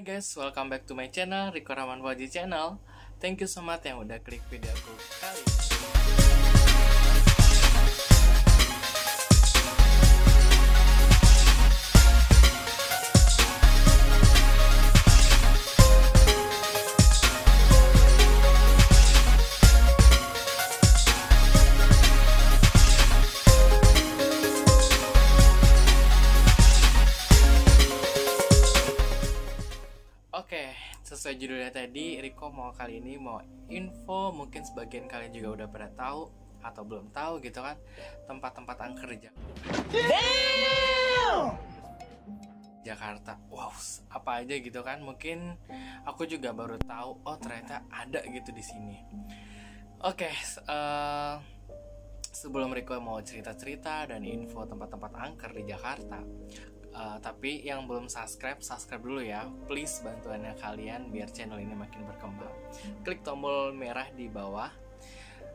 guys, welcome back to my channel, Riko Rahman Waji Channel. Thank you so much yang udah klik video aku kali ini. Oke, sesuai judulnya tadi, Riko kali ini mau info, mungkin sebagian kalian juga udah pada tahu atau belum tahu gitu kan, tempat-tempat angker di Jakarta. Wow, apa aja gitu kan? Mungkin aku juga baru tahu, oh ternyata ada gitu di sini. Oke, sebelum Riko mau cerita-cerita dan info tempat-tempat angker di Jakarta, tapi yang belum subscribe dulu ya, please bantuannya kalian biar channel ini makin berkembang. Klik tombol merah di bawah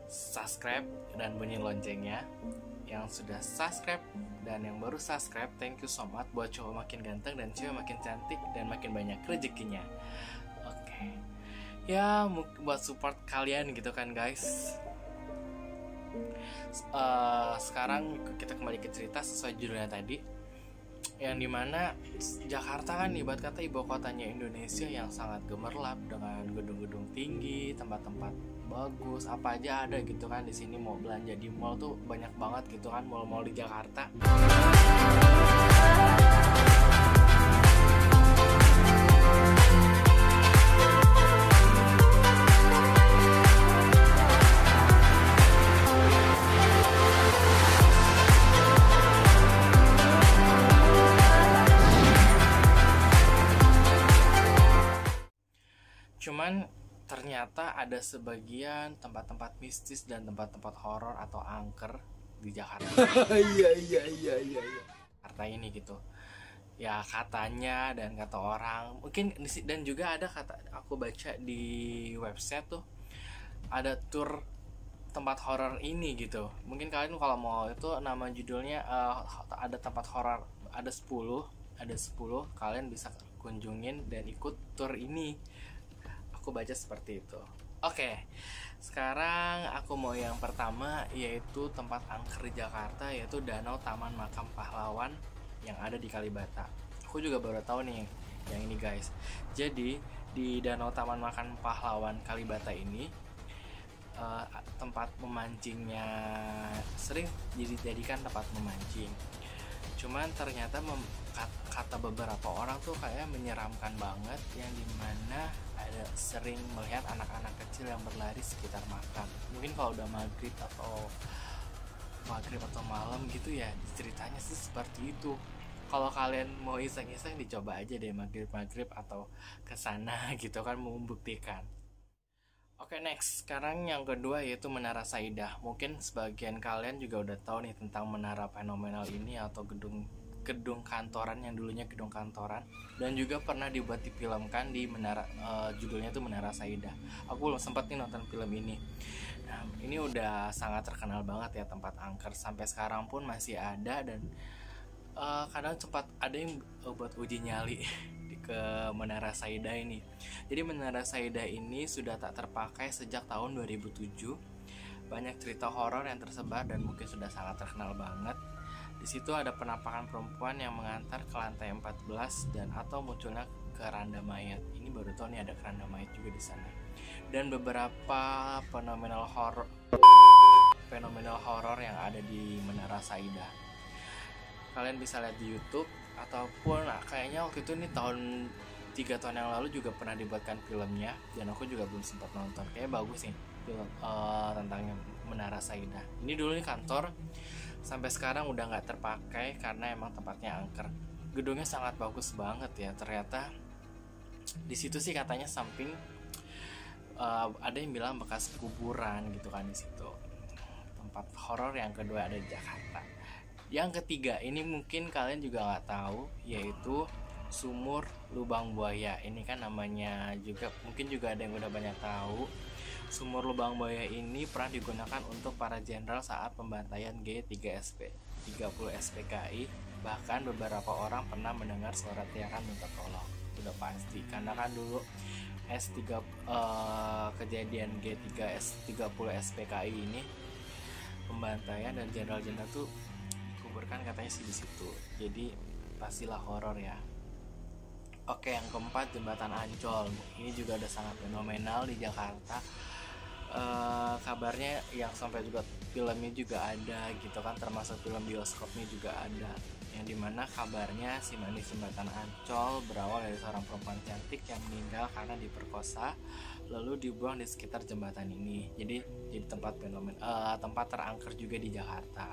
subscribe dan bunyi loncengnya. Yang sudah subscribe dan yang baru subscribe, thank you so much. Buat cowok makin ganteng dan cewek makin cantik dan makin banyak rezekinya. Oke. Ya buat support kalian gitu kan guys. Sekarang kita kembali ke cerita sesuai judulnya tadi, yang dimana Jakarta kan ibarat kata ibu kotanya Indonesia yang sangat gemerlap dengan gedung-gedung tinggi, tempat-tempat bagus, apa aja ada gitu kan di sini. Mau belanja di mall tuh banyak banget gitu kan, mall-mall di Jakarta. Cuman ternyata ada sebagian tempat-tempat mistis dan tempat-tempat horor atau angker di Jakarta. Iya. Jakarta ini gitu. Ya katanya dan kata orang, mungkin dan juga ada kata aku baca di website tuh ada tour tempat horor ini gitu. Mungkin kalian kalau mau itu nama judulnya ada tempat horor, ada 10 kalian bisa kunjungin dan ikut tour ini. Aku baca seperti itu. Oke, sekarang aku mau yang pertama, yaitu tempat angker di Jakarta, yaitu Danau Taman Makam Pahlawan yang ada di Kalibata. Aku juga baru tahu nih yang ini guys. Jadi di Danau Taman Makam Pahlawan Kalibata ini tempat memancingnya sering dijadikan tempat memancing. Cuman ternyata kata beberapa orang tuh kayak menyeramkan banget, yang dimana ada sering melihat anak-anak kecil yang berlari sekitar makam. Mungkin kalau udah maghrib atau malam gitu ya, ceritanya sih seperti itu. Kalau kalian mau iseng-iseng dicoba aja deh maghrib atau kesana gitu kan, membuktikan. Oke, next. Sekarang yang kedua yaitu Menara Saidah. Mungkin sebagian kalian juga udah tahu nih tentang menara fenomenal ini atau gedung kantoran yang dulunya gedung kantoran, dan juga pernah dibuat difilmkan di menara, judulnya tuh Menara Saidah. Aku belum sempat nih nonton film ini. Nah, ini udah sangat terkenal banget ya tempat angker, sampai sekarang pun masih ada, dan kadang sempat ada yang buat uji nyali ke Menara Saidah ini. Jadi Menara Saidah ini sudah tak terpakai sejak tahun 2007. Banyak cerita horor yang tersebar dan mungkin sudah sangat terkenal banget. Di situ ada penampakan perempuan yang mengantar ke lantai 14 dan atau munculnya keranda mayat. Ini baru tahu nih ada keranda mayat juga di sana. Dan beberapa fenomenal horor yang ada di Menara Saidah. Kalian bisa lihat di YouTube, ataupun kayaknya waktu itu nih 3 tahun yang lalu juga pernah dibuatkan filmnya, dan aku juga belum sempat nonton. Kayaknya bagus nih film tentang Menara Saidah. Ini dulu nih kantor, sampai sekarang udah nggak terpakai karena emang tempatnya angker. Gedungnya sangat bagus banget ya. Ternyata di situ sih katanya samping ada yang bilang bekas kuburan gitu kan di situ. Tempat horor yang kedua ada di Jakarta. Yang ketiga ini mungkin kalian juga nggak tahu, yaitu Sumur Lubang Buaya. Ini kan namanya juga mungkin juga ada yang udah banyak tahu. Sumur Lubang Buaya ini pernah digunakan untuk para jenderal saat pembantaian G30 SPKI. Bahkan beberapa orang pernah mendengar suara teriakan minta tolong. udah pasti, karena kan dulu S3 kejadian G3 S30 SPKI ini pembantaian dan jenderal-jenderal tuh dikuburkan katanya sih di situ, jadi pastilah horor ya. Oke, yang keempat jembatan Ancol. Ini juga udah sangat fenomenal di Jakarta. Kabarnya yang sampai juga filmnya juga ada gitu kan, termasuk film bioskopnya juga ada, yang dimana kabarnya si manis jembatan Ancol berawal dari seorang perempuan cantik yang meninggal karena diperkosa lalu dibuang di sekitar jembatan ini. Jadi tempat tempat terangker juga di Jakarta.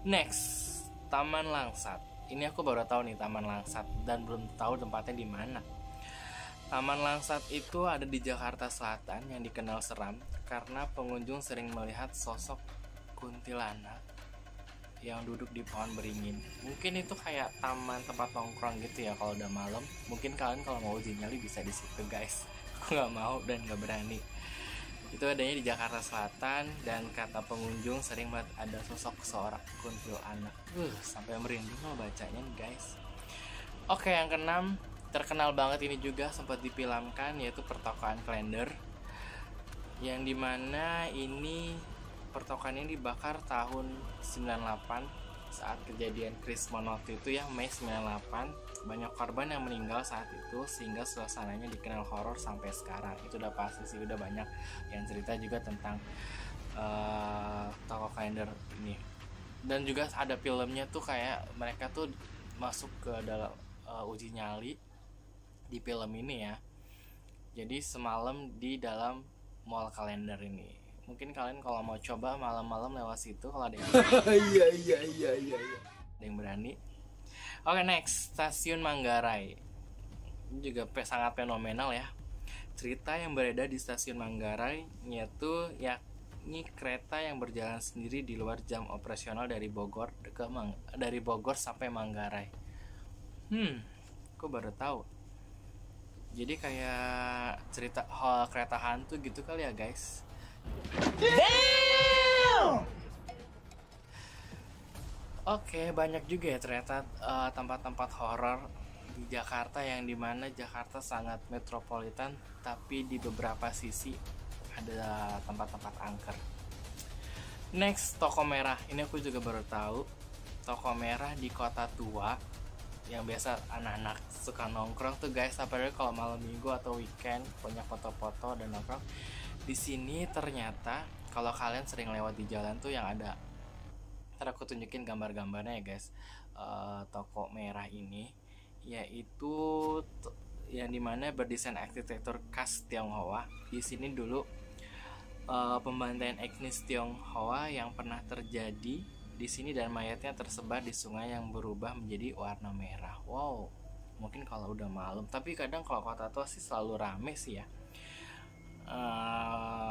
Next, Taman Langsat. Ini aku baru tahu nih Taman Langsat dan belum tahu tempatnya di mana. Taman Langsat itu ada di Jakarta Selatan yang dikenal seram karena pengunjung sering melihat sosok kuntilanak yang duduk di pohon beringin. Mungkin itu kayak taman tempat nongkrong gitu ya kalau udah malam. Mungkin kalian kalau mau uji nyali bisa di situ guys. Aku nggak mau dan nggak berani. Itu adanya di Jakarta Selatan dan kata pengunjung sering melihat ada sosok seorang kuntilanak. Sampai merinding loh bacanya nih guys. Oke, yang keenam, terkenal banget ini juga sempat difilmkan, yaitu pertokoan Klender, yang dimana ini pertokoan ini dibakar tahun 98 saat kejadian Krismon waktu itu ya, Mei 98. Banyak korban yang meninggal saat itu sehingga suasananya dikenal horor sampai sekarang. Itu udah pasti sih, udah banyak yang cerita juga tentang toko Klender ini. Dan juga ada filmnya tuh, kayak mereka tuh masuk ke dalam uji nyali di film ini ya. Jadi semalam di dalam mall Klender ini. Mungkin kalian kalau mau coba malam-malam lewat situ kalau ada yang iya. Ada yang berani. Oke, next, Stasiun Manggarai. Ini juga sangat fenomenal ya. Cerita yang beredar di Stasiun Manggarai yaitu yakni kereta yang berjalan sendiri di luar jam operasional dari Bogor sampai Manggarai. Aku baru tahu. Jadi kayak cerita kereta hantu gitu kali ya guys. Damn! Oke, banyak juga ya ternyata tempat-tempat horor di Jakarta, yang dimana Jakarta sangat metropolitan, tapi di beberapa sisi ada tempat-tempat angker. Next, Toko Merah. Ini aku juga baru tahu. Toko Merah di Kota Tua, yang biasa anak-anak suka nongkrong tuh guys, apalagi kalau malam minggu atau weekend, banyak foto-foto dan nongkrong. Di sini ternyata kalau kalian sering lewat di jalan tuh yang ada, ntar aku tunjukin gambar-gambarnya ya guys. Toko Merah ini yaitu yang dimana berdesain arsitektur khas Tionghoa. Di sini dulu pembantaian etnis Tionghoa yang pernah terjadi di sini dan mayatnya tersebar di sungai yang berubah menjadi warna merah. Wow, mungkin kalau udah malam, tapi kadang kalau Kota Tua sih selalu rame sih ya.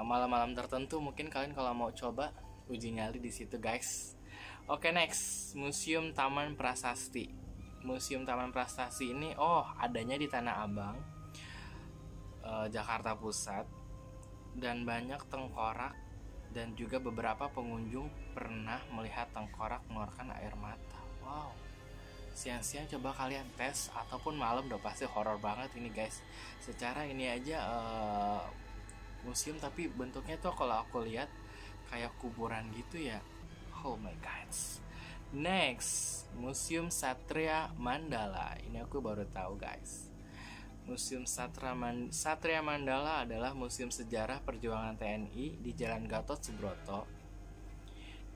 Malam-malam tertentu mungkin kalian kalau mau coba uji nyali di situ guys. Oke, next, Museum Taman Prasasti. Museum Taman Prasasti ini adanya di Tanah Abang, Jakarta Pusat, dan banyak tengkorak dan juga beberapa pengunjung pernah melihat tengkorak mengeluarkan air mata. Wow, siang-siang coba kalian tes, ataupun malam udah pasti horor banget ini guys. Secara ini aja museum, tapi bentuknya tuh kalau aku lihat kayak kuburan gitu ya. Oh my god. Next, Museum Satria Mandala. Ini aku baru tahu guys. Museum Satria Mandala adalah museum sejarah perjuangan TNI di Jalan Gatot Subroto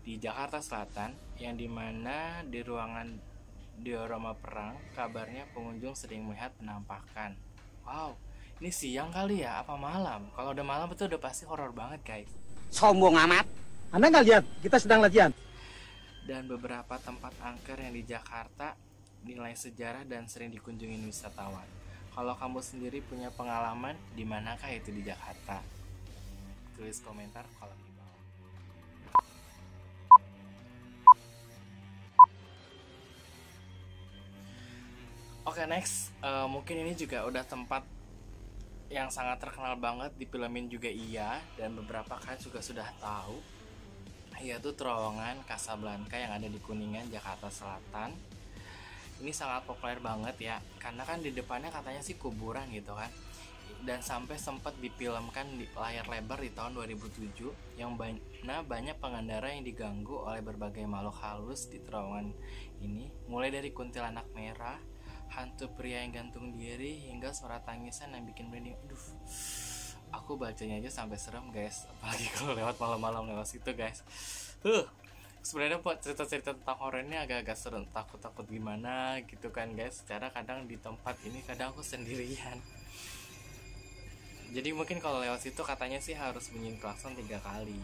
di Jakarta Selatan, yang dimana di ruangan diorama perang kabarnya pengunjung sering melihat penampakan. Wow, ini siang kali ya, apa malam? Kalau udah malam itu udah pasti horor banget guys. Sombong amat. Anda nggak lihat, kita sedang latihan. Dan beberapa tempat angker yang di Jakarta nilai sejarah dan sering dikunjungi wisatawan. Kalau kamu sendiri punya pengalaman di manakah itu di Jakarta? Tulis komentar kolom di bawah. Oke, next, mungkin ini juga udah tempat yang sangat terkenal banget, di filmin juga iya, dan beberapa kan juga sudah tahu, yaitu terowongan Casablanca yang ada di Kuningan, Jakarta Selatan, ini sangat populer banget ya, karena kan di depannya katanya sih kuburan gitu kan. Dan sampai sempat difilmkan di layar lebar di tahun 2007 yang banyak pengendara yang diganggu oleh berbagai makhluk halus di terowongan ini, mulai dari kuntilanak merah, hantu pria yang gantung diri, hingga suara tangisan yang bikin merinding. Aduh, aku bacanya aja sampai serem guys, apalagi kalau lewat malam-malam lewat situ guys. Sebenarnya buat cerita-cerita tentang horor ini agak-agak serem, takut-takut gimana gitu kan guys. Secara kadang di tempat ini kadang aku sendirian. Jadi mungkin kalau lewat situ katanya sih harus bunyiin klakson 3 kali.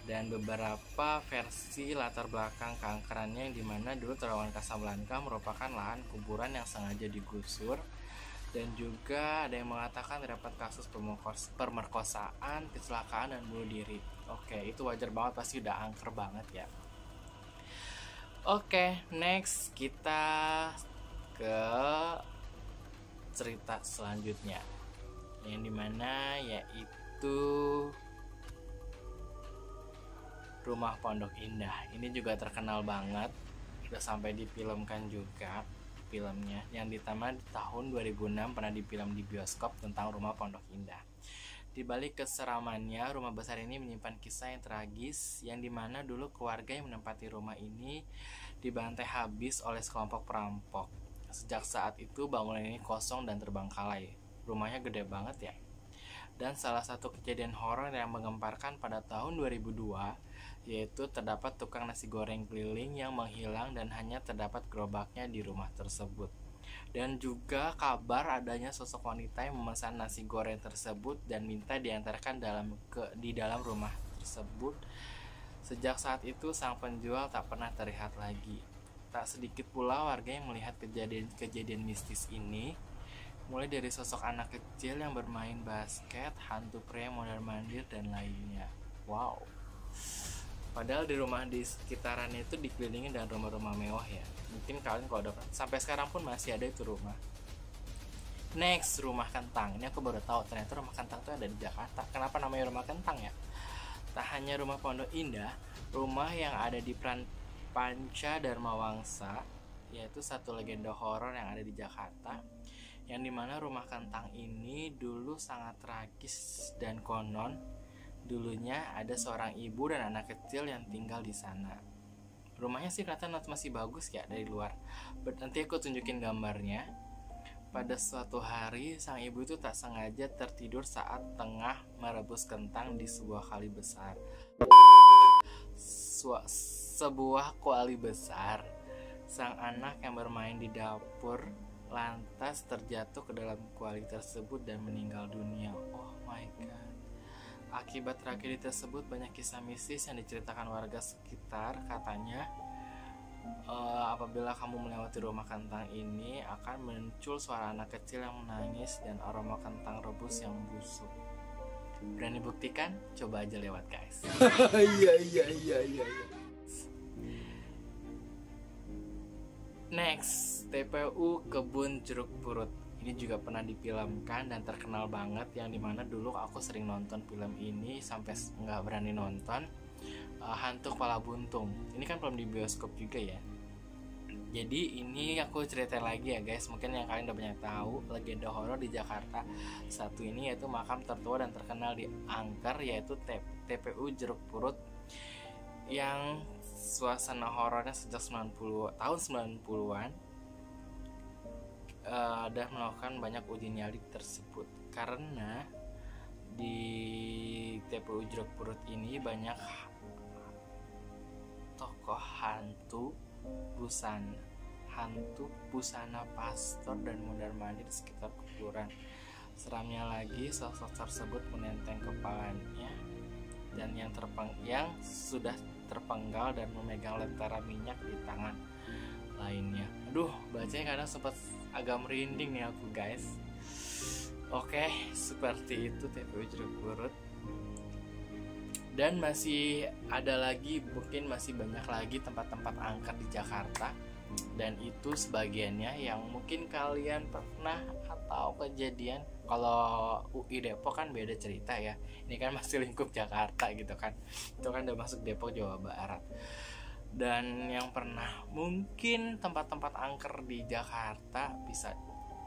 Dan beberapa versi latar belakang keangkerannya yang dimana dulu terowongan Casablanca merupakan lahan kuburan yang sengaja digusur. Dan juga ada yang mengatakan terdapat kasus pemerkosaan, kecelakaan, dan bunuh diri. Oke, itu wajar banget, pasti udah angker banget ya. Oke, next kita ke cerita selanjutnya, yang dimana yaitu Rumah Pondok Indah. Ini juga terkenal banget, udah sampai difilmkan juga filmnya, yang ditamat di tahun 2006 pernah difilm di bioskop tentang Rumah Pondok Indah. Di balik keseramannya, rumah besar ini menyimpan kisah yang tragis, yang dimana dulu keluarga yang menempati rumah ini dibantai habis oleh sekelompok perampok. Sejak saat itu bangunan ini kosong dan terbengkalai. Rumahnya gede banget ya. Dan salah satu kejadian horor yang menggemparkan pada tahun 2002 yaitu terdapat tukang nasi goreng keliling yang menghilang dan hanya terdapat gerobaknya di rumah tersebut. Dan juga kabar adanya sosok wanita yang memesan nasi goreng tersebut dan minta diantarkan di dalam rumah tersebut. Sejak saat itu sang penjual tak pernah terlihat lagi. Tak sedikit pula warga yang melihat kejadian mistis ini, mulai dari sosok anak kecil yang bermain basket, hantu pria mondar-mandir, dan lainnya. Wow. Padahal di rumah di sekitarannya itu dikelilingi dengan rumah-rumah mewah ya. Mungkin kalian kalau dapat, sampai sekarang pun masih ada itu rumah. Next, Rumah Kentang. Ini aku baru tahu ternyata Rumah Kentang itu ada di Jakarta. Kenapa namanya Rumah Kentang ya? Tak hanya Rumah Pondok Indah, rumah yang ada di Panca Dharma Wangsa, yaitu satu legenda horor yang ada di Jakarta, yang dimana Rumah Kentang ini dulu sangat tragis, dan konon dulunya ada seorang ibu dan anak kecil yang tinggal di sana. Rumahnya sih kelihatan masih bagus ya dari luar. Nanti aku tunjukin gambarnya. Pada suatu hari, sang ibu itu tak sengaja tertidur saat tengah merebus kentang di sebuah kali besar. Sebuah kuali besar. Sang anak yang bermain di dapur lantas terjatuh ke dalam kuali tersebut dan meninggal dunia. Oh my god. Akibat tragedi tersebut banyak kisah mistis yang diceritakan warga sekitar. Katanya apabila kamu melewati rumah kentang ini akan muncul suara anak kecil yang menangis dan aroma kentang rebus yang busuk. Berani buktikan? Coba aja lewat guys. Iya. Next, TPU Kebun Jeruk Purut. Ini juga pernah difilmkan dan terkenal banget, yang dimana dulu aku sering nonton film ini sampai nggak berani nonton. Hantu Kepala Buntung. Ini kan belum di bioskop juga ya. Jadi ini aku ceritain lagi ya guys, mungkin yang kalian udah banyak tahu legenda horor di Jakarta. Satu ini yaitu makam tertua dan terkenal di angker, yaitu TPU Jeruk Purut, yang suasana horornya sejak tahun 90-an dan melakukan banyak uji nyali tersebut. Karena di TPU Jeruk Purut ini banyak tokoh hantu busana pastor dan mondar-mandir di sekitar kuburan. Seramnya lagi, sosok tersebut menenteng kepalanya dan yang sudah terpenggal dan memegang lentera minyak di tangan lainnya. Aduh, bacanya kadang sempat agak merinding nih aku guys. Oke, seperti itu TPU Jeruk Purut. Dan masih ada lagi, mungkin masih banyak lagi tempat-tempat angker di Jakarta. Dan itu sebagiannya yang mungkin kalian pernah atau kejadian. Kalau UI Depok kan beda cerita ya. Ini kan masih lingkup Jakarta gitu kan. Itu kan udah masuk Depok Jawa Barat. Dan yang pernah mungkin tempat-tempat angker di Jakarta bisa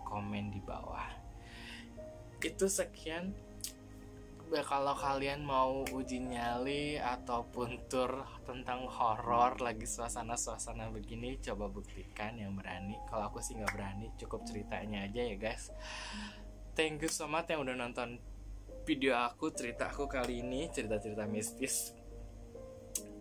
komen di bawah. Itu sekian. Kalau kalian mau uji nyali ataupun tur tentang horor lagi suasana-suasana begini, coba buktikan yang berani. Kalau aku sih nggak berani, cukup ceritanya aja ya guys. Thank you so much yang udah nonton video aku, cerita aku kali ini, cerita-cerita mistis.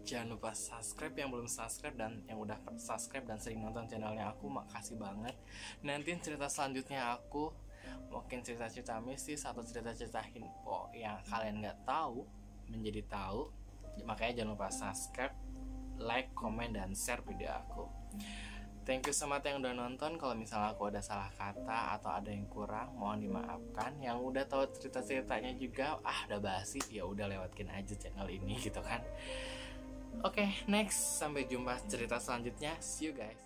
Jangan lupa subscribe yang belum subscribe, dan yang udah subscribe dan sering nonton channelnya aku, makasih banget. Nanti cerita selanjutnya aku mungkin cerita-cerita mistis atau cerita-cerita info yang kalian nggak tahu menjadi tahu. Makanya jangan lupa subscribe, like, komen, dan share video aku. Thank you so much yang udah nonton. Kalau misalnya aku ada salah kata atau ada yang kurang, mohon dimaafkan. Yang udah tahu cerita-ceritanya juga udah basi, ya udah lewatkin aja channel ini gitu kan. Oke, next, sampai jumpa cerita selanjutnya. See you guys.